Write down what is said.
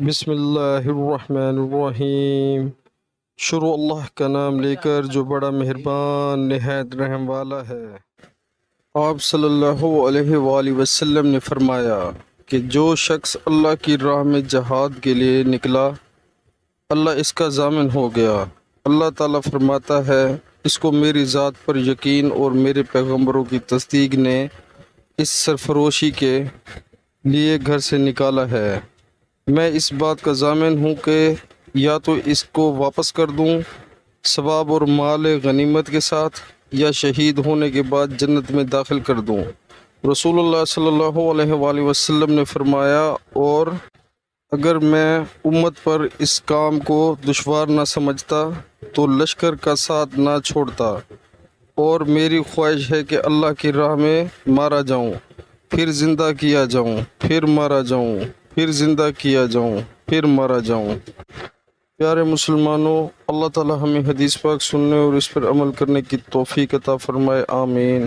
بسم اللہ الرحمن الرحیم۔ شروع اللہ کا نام لے کر جو بڑا مہربان نہایت رحم والا ہے۔ آپ صلی اللہ علیہ وآلہ وسلم نے فرمایا کہ جو شخص اللہ کی راہ میں جہاد کے لیے نکلا، اللہ اس کا ضامن ہو گیا۔ اللہ تعالیٰ فرماتا ہے، اس کو میری ذات پر یقین اور میرے پیغمبروں کی تصدیق نے اس سرفروشی کے لیے گھر سے نکالا ہے۔ میں اس بات کا ضامن ہوں کہ یا تو اس کو واپس کر دوں ثواب اور مال غنیمت کے ساتھ، یا شہید ہونے کے بعد جنت میں داخل کر دوں۔ رسول اللہ صلی اللہ علیہ وآلہ وسلم نے فرمایا، اور اگر میں امت پر اس کام کو دشوار نہ سمجھتا تو لشکر کا ساتھ نہ چھوڑتا، اور میری خواہش ہے کہ اللہ کی راہ میں مارا جاؤں، پھر زندہ کیا جاؤں، پھر مارا جاؤں، پھر زندہ کیا جاؤں، پھر مارا جاؤں۔ پیارے مسلمانوں، اللہ تعالی ہمیں حدیث پاک سننے اور اس پر عمل کرنے کی توفیق عطا فرمائے، آمین۔